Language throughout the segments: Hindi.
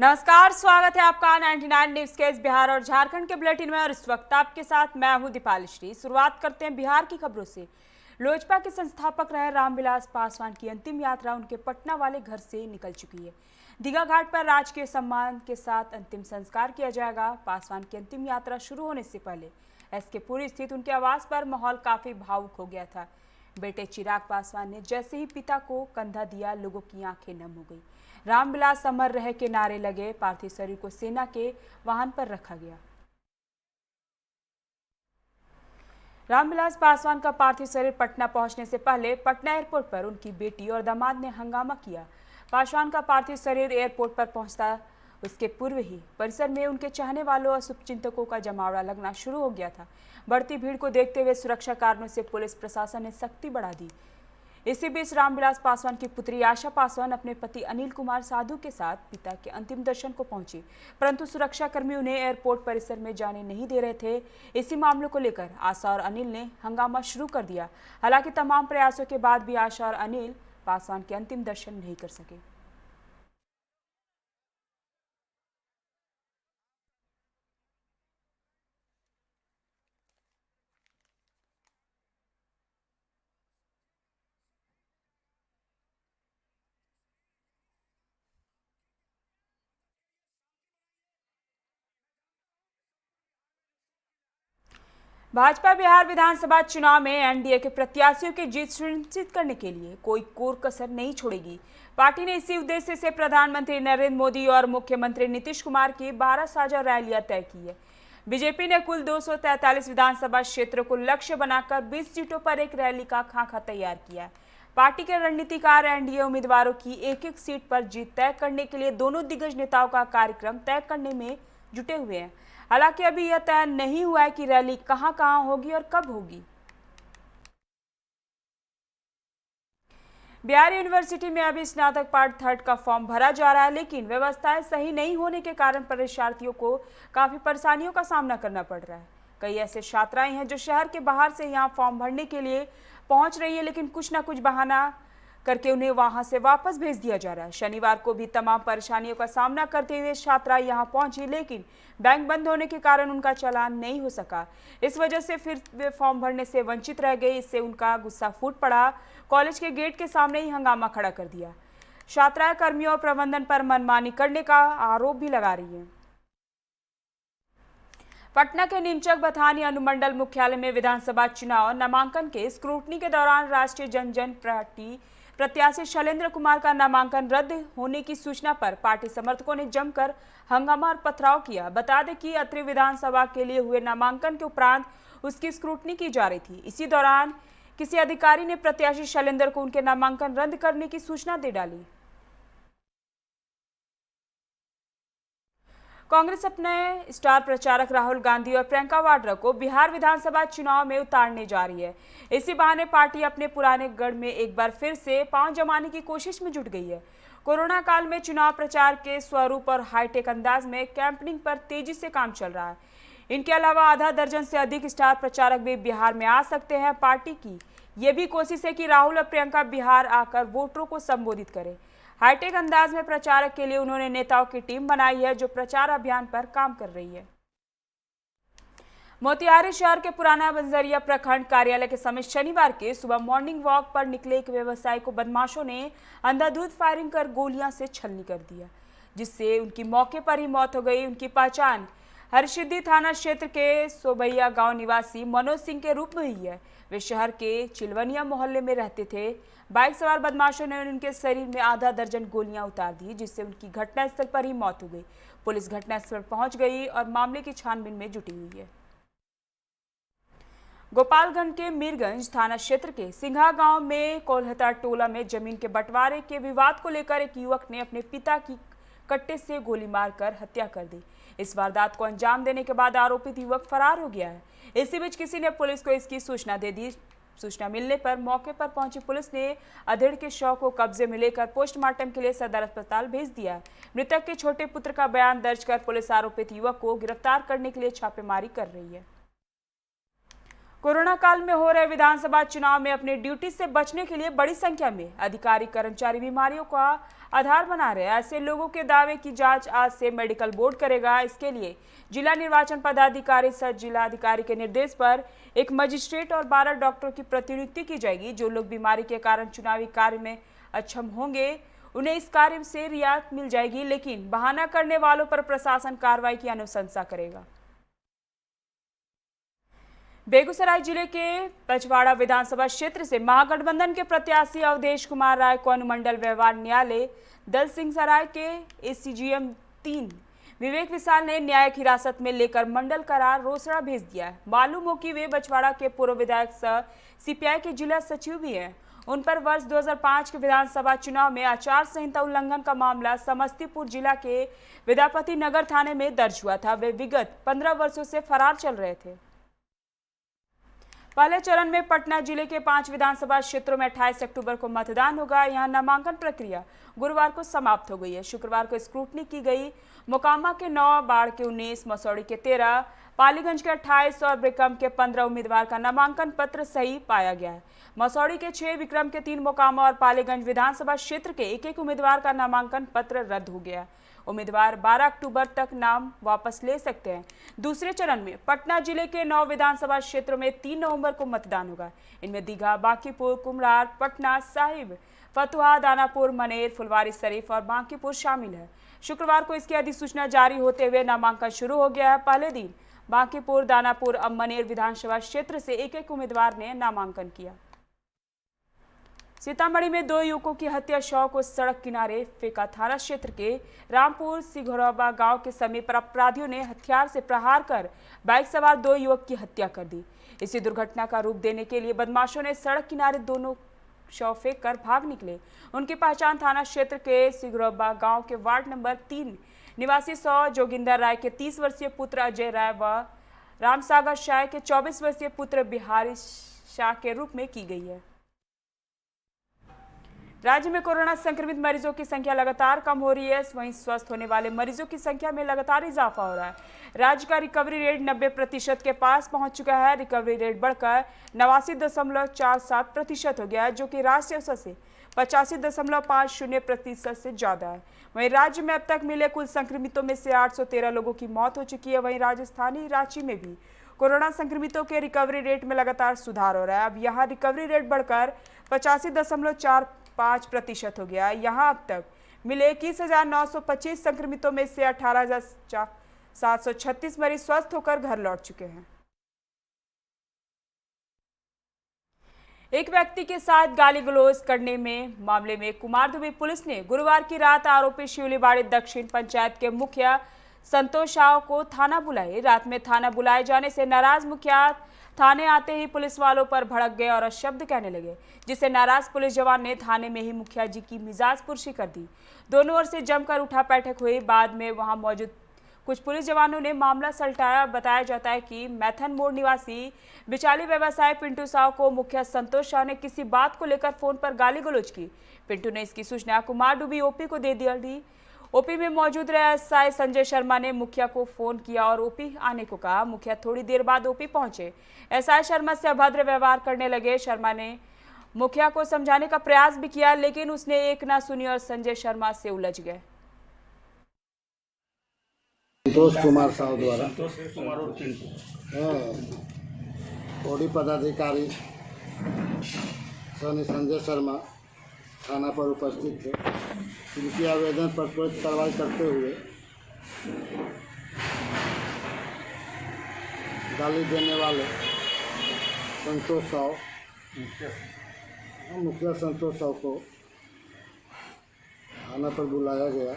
नमस्कार, स्वागत है आपका 99 न्यूज के इस बिहार और झारखंड के बुलेटिन में। और इस वक्त आपके साथ मैं हूं दीपाली श्री। शुरुआत करते हैं बिहार की खबरों से। लोजपा के संस्थापक रहे रामविलास पासवान की अंतिम यात्रा उनके पटना वाले घर से निकल चुकी है। दीघा घाट पर राजकीय सम्मान के साथ अंतिम संस्कार किया जाएगा। पासवान की अंतिम यात्रा शुरू होने से पहले एसके स्थित उनके आवास पर माहौल काफी भावुक हो गया था। बेटे चिराग पासवान ने जैसे ही पिता को कंधा दिया, लोगों की आंखें नम हो गई। रामविलास अमर रहे के नारे लगे। पार्थिव शरीर को सेना के वाहन पर रखा गया। रामविलास पासवान का पार्थिव शरीर पटना पहुंचने से पहले पटना एयरपोर्ट पर उनकी बेटी और दामाद ने हंगामा किया। पासवान का पार्थिव शरीर एयरपोर्ट पर पहुंचता उसके पूर्व ही परिसर में उनके चाहने वालों और शुभचिंतकों का जमावड़ा लगना शुरू हो गया था। बढ़ती भीड़ को देखते हुए सुरक्षा कारणों से पुलिस प्रशासन ने सख्ती बढ़ा दी। इसी बीच रामविलास पासवान की पुत्री आशा पासवान अपने पति अनिल कुमार साधु के साथ पिता के अंतिम दर्शन को पहुंची, परंतु सुरक्षाकर्मी उन्हें एयरपोर्ट परिसर में जाने नहीं दे रहे थे। इसी मामले को लेकर आशा और अनिल ने हंगामा शुरू कर दिया। हालांकि तमाम प्रयासों के बाद भी आशा और अनिल पासवान के अंतिम दर्शन नहीं कर सके। भाजपा बिहार विधानसभा चुनाव में एनडीए के प्रत्याशियों की जीत सुनिश्चित करने के लिए कोई कोर कसर नहीं छोड़ेगी। पार्टी ने इसी उद्देश्य से प्रधानमंत्री नरेंद्र मोदी और मुख्यमंत्री नीतीश कुमार की 12 साझा रैलियां तय की है। बीजेपी ने कुल 243 विधानसभा क्षेत्रों को लक्ष्य बनाकर 20 सीटों पर एक रैली का खाका तैयार किया है। पार्टी के रणनीतिकार एनडीए उम्मीदवारों की एक एक सीट पर जीत तय करने के लिए दोनों दिग्गज नेताओं का कार्यक्रम तय करने में जुटे हुए हैं। हालांकि अभी यह तय नहीं हुआ है कि रैली कहां होगी और कब होगी। बिहार यूनिवर्सिटी में अभी स्नातक पार्ट 3 का फॉर्म भरा जा रहा है, लेकिन व्यवस्थाएं सही नहीं होने के कारण परीक्षार्थियों को काफी परेशानियों का सामना करना पड़ रहा है। कई ऐसे छात्राएं हैं जो शहर के बाहर से यहां फॉर्म भरने के लिए पहुंच रही है, लेकिन कुछ ना कुछ बहाना करके उन्हें वहां से वापस भेज दिया जा रहा है। शनिवार को भी तमाम परेशानियों का सामना करते हुए छात्रा यहां पहुंची, लेकिन बैंक बंद होने के कारण उनका चालान नहीं हो सका। इस वजह से फिर वे फॉर्म भरने से वंचित रह गए। इससे उनका गुस्सा फूट पड़ा। कॉलेज के गेट के सामने ही हंगामा खड़ा कर दिया। छात्राएं कर्मियों और प्रबंधन पर मनमानी करने का आरोप भी लगा रही है। पटना के नीमचक बथानी अनुमंडल मुख्यालय में विधानसभा चुनाव नामांकन के स्क्रूटनी के दौरान राष्ट्रीय जनजन पार्टी प्रत्याशी शैलेंद्र कुमार का नामांकन रद्द होने की सूचना पर पार्टी समर्थकों ने जमकर हंगामा और पथराव किया। बता दें कि अत्रि विधानसभा के लिए हुए नामांकन के उपरांत उसकी स्क्रूटनी की जा रही थी। इसी दौरान किसी अधिकारी ने प्रत्याशी शैलेंद्र को उनके नामांकन रद्द करने की सूचना दे डाली। कांग्रेस अपने स्टार प्रचारक राहुल गांधी और प्रियंका वाड्रा को बिहार विधानसभा चुनाव में उतारने जा रही है। इसी बहाने पार्टी अपने पुराने गढ़ में एक बार फिर से पांव जमाने की कोशिश में जुट गई है। कोरोना काल में चुनाव प्रचार के स्वरूप और हाईटेक अंदाज में कैंपेनिंग पर तेजी से काम चल रहा है। इनके अलावा आधा दर्जन से अधिक स्टार प्रचारक भी बिहार में आ सकते हैं। पार्टी की यह भी कोशिश है कि राहुल और प्रियंका बिहार आकर वोटरों को संबोधित करें। हाईटेक अंदाज में प्रचारक के लिए उन्होंने नेताओं की टीम बनाई है जो प्रचार अभियान पर काम कर रही है। मोतिहारी शहर के पुराना बंजरिया प्रखंड कार्यालय के समीप शनिवार के सुबह मॉर्निंग वॉक पर निकले एक व्यवसायी को बदमाशों ने अंधाधुंध फायरिंग कर गोलियां से छलनी कर दिया, जिससे उनकी मौके पर ही मौत हो गई। उनकी पहचान हरसिद्धि थाना क्षेत्र के सोबैया गांव निवासी मनोज सिंह के रूप में हुई है। वे शहर के चिलवनिया मोहल्ले में रहते थे। बाइक सवार बदमाशों ने उनके शरीर में आधा दर्जन गोलियां उतार दी, जिससे उनकी घटनास्थल पर ही मौत हो गई। पुलिस घटनास्थल पर पहुंच गई और मामले की छानबीन में जुटी हुई है। गोपालगंज के मीरगंज थाना क्षेत्र के सिंघा गांव में कोल्हता टोला में जमीन के बंटवारे के विवाद को लेकर एक युवक ने अपने पिता की कट्टे से गोली मारकर हत्या कर दी। इस वारदात को अंजाम देने के बाद आरोपित युवक फरार हो गया है। इसी बीच किसी ने पुलिस को इसकी सूचना दे दी। सूचना मिलने पर मौके पर पहुंची पुलिस ने अधेड़ के शव को कब्जे में लेकर पोस्टमार्टम के लिए सदर अस्पताल भेज दिया। मृतक के छोटे पुत्र का बयान दर्ज कर पुलिस आरोपित युवक को गिरफ्तार करने के लिए छापेमारी कर रही है। कोरोना काल में हो रहे विधानसभा चुनाव में अपनी ड्यूटी से बचने के लिए बड़ी संख्या में अधिकारी कर्मचारी बीमारियों का आधार बना रहे हैं। ऐसे लोगों के दावे की जांच आज से मेडिकल बोर्ड करेगा। इसके लिए जिला निर्वाचन पदाधिकारी सह जिलाधिकारी के निर्देश पर एक मजिस्ट्रेट और 12 डॉक्टरों की प्रतिनियुक्ति की जाएगी। जो लोग बीमारी के कारण चुनावी कार्य में अक्षम होंगे उन्हें इस कार्य से रियायत मिल जाएगी, लेकिन बहाना करने वालों पर प्रशासन कार्रवाई की अनुशंसा करेगा। बेगूसराय जिले के पचवाड़ा विधानसभा क्षेत्र से महागठबंधन के प्रत्याशी अवधेश कुमार राय को अनुमंडल व्यवहार न्यायालय दल सिंह सराय के एसीजीएम 3 विवेक विशाल ने न्यायिक हिरासत में लेकर मंडल करार रोसड़ा भेज दिया है। मालूम हो कि वे बछवाड़ा के पूर्व विधायक सह सीपीआई के जिला सचिव भी हैं। उन पर वर्ष 2005 के विधानसभा चुनाव में आचार संहिता उल्लंघन का मामला समस्तीपुर जिला के विद्यापति नगर थाने में दर्ज हुआ था। वे विगत 15 वर्षों से फरार चल रहे थे। पहले चरण में पटना जिले के 5 विधानसभा क्षेत्रों में 28 अक्टूबर को मतदान होगा। यहां नामांकन प्रक्रिया गुरुवार को समाप्त हो गई है। शुक्रवार को स्क्रूटनी की गई। मोकामा के 9, बाढ़ के 19, मसौड़ी के 13, पालीगंज के 28 और विक्रम के 15 उम्मीदवार का नामांकन पत्र सही पाया गया है। मसौड़ी के 6, विक्रम के 3, मोकामा और पालीगंज विधानसभा क्षेत्र के एक उम्मीदवार का नामांकन पत्र रद्द हो गया। उम्मीदवार 12 अक्टूबर तक नाम वापस ले सकते हैं। दूसरे चरण में पटना जिले के 9 विधानसभा क्षेत्रों में 3 नवंबर को मतदान होगा। इनमें दीघा, बांकीपुर, कुम्हरार, पटना साहिब, फतुहा, दानापुर, मनेर, फुलवारी शरीफ और बांकीपुर शामिल है। शुक्रवार को इसकी अधिसूचना जारी होते हुए नामांकन शुरू हो गया है। पहले दिन बांकीपुर, दानापुर और मनेर विधानसभा क्षेत्र से एक उम्मीदवार ने नामांकन किया। सीतामढ़ी में 2 युवकों की हत्या शव को सड़क किनारे फेंका। थाना क्षेत्र के रामपुर सिघोरबा गांव के समीप अपराधियों ने हथियार से प्रहार कर बाइक सवार 2 युवक की हत्या कर दी। इसी दुर्घटना का रूप देने के लिए बदमाशों ने सड़क किनारे दोनों शव फेंक कर भाग निकले। उनकी पहचान थाना क्षेत्र के सिघोरबा गांव के वार्ड नंबर 3 निवासी 100 जोगिंदर राय के 30 वर्षीय पुत्र अजय राय व रामसागर शाह के 24 वर्षीय पुत्र बिहारी शाह के रूप में की गई है। राज्य में कोरोना संक्रमित मरीजों की संख्या लगातार कम हो रही है। वहीं स्वस्थ होने वाले मरीजों की संख्या में लगातार इजाफा हो रहा है। राज्य का रिकवरी रेट 90% के पास पहुंच चुका है। रिकवरी रेट बढ़कर 89.47% हो गया है, जो कि राष्ट्रीय औसत से 85.50% से ज्यादा है। वहीं राज्य में अब तक मिले कुल संक्रमितों में से 813 लोगों की मौत हो चुकी है। वहीं राजधानी रांची में भी कोरोना संक्रमितों के रिकवरी रेट में लगातार सुधार हो रहा है। अब यहाँ रिकवरी रेट बढ़कर 85.45% हो गया है। यहाँ अब तक मिले 21,925 संक्रमितों में से 18,736 मरीज स्वस्थ होकर घर लौट चुके हैं। एक व्यक्ति के साथ गाली गलौज करने में मामले में कुमारदुबी पुलिस ने गुरुवार की रात आरोपी शिवलीबाड़ी दक्षिण पंचायत के मुखिया संतोष साव को थाना बुलाई। रात में थाना बुलाए जाने से नाराज मुखिया थाने आते ही पुलिस वालों पर भड़क गए और शब्द कहने लगे, जिससे नाराज पुलिस जवान ने थाने में ही मुखिया जी की मिजाज पुरशी कर दी। दोनों ओर से जमकर उठा बैठक हुई। बाद में वहां मौजूद कुछ पुलिस जवानों ने मामला सलटाया। बताया जाता है कि मैथन मोड़ निवासी बिचाली व्यवसायी पिंटू साव को मुखिया संतोष साव ने किसी बात को लेकर फोन पर गाली गलौज की। पिंटू ने इसकी सूचना कुमारडुबी ओपी को दे दी। ओपी में मौजूद रहे एसआई संजय शर्मा ने मुखिया को फोन किया और ओपी आने को कहा। मुखिया थोड़ी देर बाद ओपी पहुंचे। एसआई शर्मा से अभद्र व्यवहार करने लगे। शर्मा ने मुखिया को समझाने का प्रयास भी किया, लेकिन उसने एक ना सुनी और संजय शर्मा से उलझ गए। संतोष कुमार साव द्वारा ओडी पदाधिकारी सनी संजय शर्मा थाना पर उपस्थित थे। उनकी आवेदन पर त्वरित कार्रवाई करते हुए गाली देने वाले संतोष साव मुखिया संतोष साव को थाना पर बुलाया गया।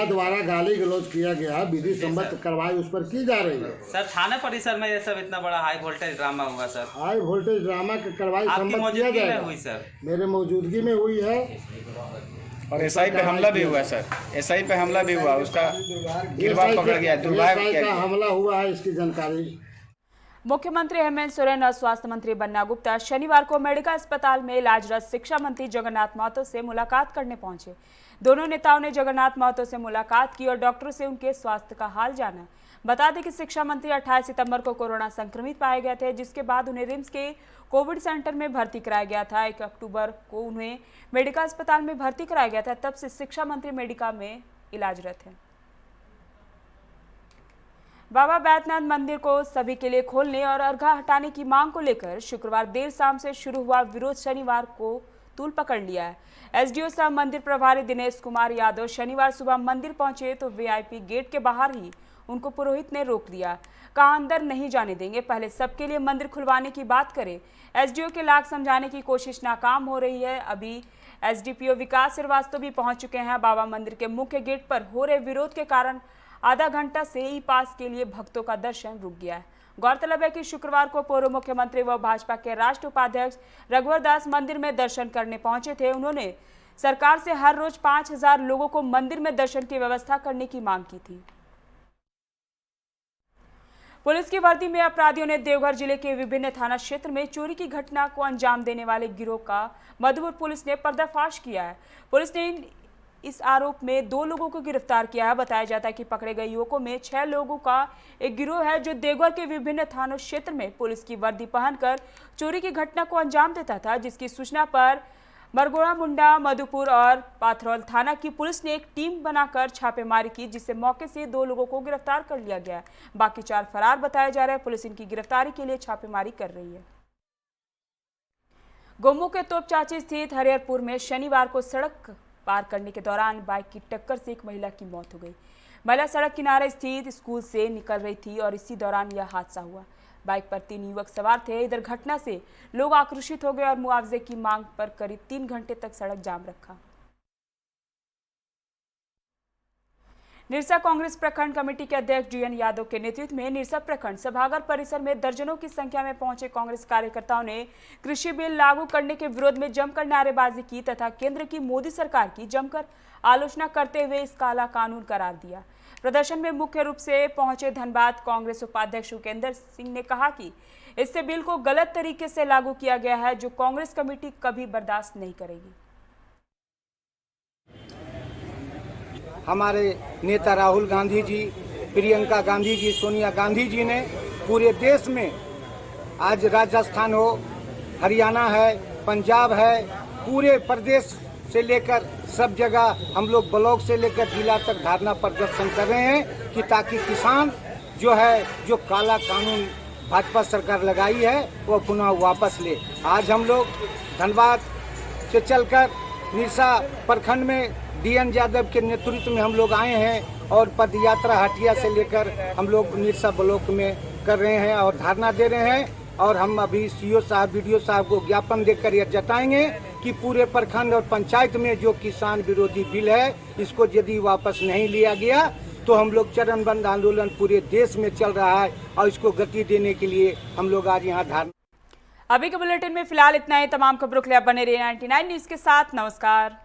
द्वारा गाली गलौज किया गया, विधि सम्मत कार्रवाई उस पर की जा रही है। सर थाना परिसर में ये सब इतना बड़ा हाई वोल्टेज ड्रामा हुआ सर। हाई वोल्टेज ड्रामा की कार्रवाई सम्मत किया जाएगा। हुई सर, मेरे मौजूदगी में हुई है। और एसआई पे हमला भी हुआ सर। एसआई पे हमला भी हुआ, उसका गिरफ्तार पकड़ गया। दुर्भाग्य का हमला हुआ है, इसकी जानकारी मुख्यमंत्री हेमंत सोरेन और स्वास्थ्य मंत्री बन्ना गुप्ता शनिवार को मेडिका अस्पताल में इलाजरत शिक्षा मंत्री जगन्नाथ महतो से मुलाकात करने पहुंचे। दोनों नेताओं ने जगन्नाथ महतो से मुलाकात की और डॉक्टरों से उनके स्वास्थ्य का हाल जाना। बता दें कि शिक्षा मंत्री 28 सितंबर को कोरोना संक्रमित पाए गए थे, जिसके बाद उन्हें रिम्स के कोविड सेंटर में भर्ती कराया गया था। 1 अक्टूबर को उन्हें मेडिका अस्पताल में भर्ती कराया गया था। तब से शिक्षा मंत्री मेडिका में इलाजरत हैं। बाबा बैद्यनाथ मंदिर को सभी के लिए खोलने और अर्घा हटाने की मांग को लेकर शुक्रवार देर शाम से शुरू हुआ विरोध शनिवार को तूल पकड़ लिया है। एसडीओ सह मंदिर प्रभारी दिनेश कुमार यादव शनिवार सुबह मंदिर पहुंचे तो वीआईपी गेट के बाहर ही उनको पुरोहित ने रोक दिया। कहा अंदर नहीं जाने देंगे, पहले सबके लिए मंदिर खुलवाने की बात करें। एसडीओ के लाख समझाने की कोशिश नाकाम हो रही है। अभी एसडीपीओ विकास श्रीवास्तव भी पहुंच चुके हैं। बाबा मंदिर के मुख्य गेट पर हो रहे विरोध के कारण आधा घंटा से ई पास के लिए भक्तों का दर्शन रुक गया है। गौरतलब है कि शुक्रवार को पूर्व मुख्यमंत्री व भाजपा के राष्ट्रीय उपाध्यक्ष रघुवर दास मंदिर में दर्शन करने पहुंचे थे। उन्होंने सरकार से हर रोज 5000 लोगों को मंदिर में दर्शन की व्यवस्था करने की मांग की थी। पुलिस की वर्दी में अपराधियों ने देवघर जिले के विभिन्न थाना क्षेत्र में चोरी की घटना को अंजाम देने वाले गिरोह का मधुपुर पुलिस ने पर्दाफाश किया है। पुलिस ने इस आरोप में 2 लोगों को गिरफ्तार किया है। बताया जाता है कि पकड़े गए युवकों में 6 लोगों का एक गिरोह है जो देवघर के विभिन्न थानों क्षेत्र में पुलिस की वर्दी पहनकर चोरी की घटना को अंजाम देता था, जिसकी सूचना पर मरगोड़ा मुंडा, मधुपुर और पाथरौल थाना की पुलिस ने एक टीम बनाकर छापेमारी की, जिससे मौके से 2 लोगों को गिरफ्तार कर लिया गया। बाकी 4 फरार बताए जा रहे हैं। पुलिस इनकी गिरफ्तारी के लिए छापेमारी कर रही है। गोमू के तोपचाची स्थित हरिहरपुर में शनिवार को सड़क पार करने के दौरान बाइक की टक्कर से एक महिला की मौत हो गई। महिला सड़क किनारे स्थित स्कूल से निकल रही थी और इसी दौरान यह हादसा हुआ। बाइक पर 3 युवक सवार थे। इधर घटना से लोग आक्रोशित हो गए और मुआवजे की मांग पर करीब 3 घंटे तक सड़क जाम रखा। निरसा कांग्रेस प्रखंड कमेटी के अध्यक्ष जीएन यादव के नेतृत्व में निरसा प्रखंड सभागार परिसर में दर्जनों की संख्या में पहुंचे कांग्रेस कार्यकर्ताओं ने कृषि बिल लागू करने के विरोध में जमकर नारेबाजी की तथा केंद्र की मोदी सरकार की जमकर आलोचना करते हुए इस काला कानून करार दिया। प्रदर्शन में मुख्य रूप से पहुंचे धनबाद कांग्रेस उपाध्यक्ष उपेंद्र सिंह ने कहा कि इससे बिल को गलत तरीके से लागू किया गया है, जो कांग्रेस कमेटी कभी बर्दाश्त नहीं करेगी। हमारे नेता राहुल गांधी जी, प्रियंका गांधी जी, सोनिया गांधी जी ने पूरे देश में आज राजस्थान हो, हरियाणा है, पंजाब है, पूरे प्रदेश से लेकर सब जगह हम लोग ब्लॉक से लेकर जिला तक धरना प्रदर्शन कर रहे हैं कि ताकि किसान जो है, जो काला कानून भाजपा सरकार लगाई है वो पुनः वापस ले। आज हम लोग धनबाद से चलकर निरसा प्रखंड में डीएन यादव के नेतृत्व में हम लोग आए हैं और पद यात्रा हटिया से लेकर हम लोग निरसा ब्लॉक में कर रहे हैं और धरना दे रहे हैं। और हम अभी सीओ साहब, बीडीओ साहब को ज्ञापन देकर यह जताएंगे कि पूरे प्रखंड और पंचायत में जो किसान विरोधी बिल है, इसको यदि वापस नहीं लिया गया तो हम लोग चरणबंद आंदोलन पूरे देश में चल रहा है और इसको गति देने के लिए हम लोग आज यहाँ धरना। अभी के बुलेटिन में फिलहाल इतना ही। तमाम खबरों के लिए बने रहिए 99 न्यूज के साथ। नमस्कार।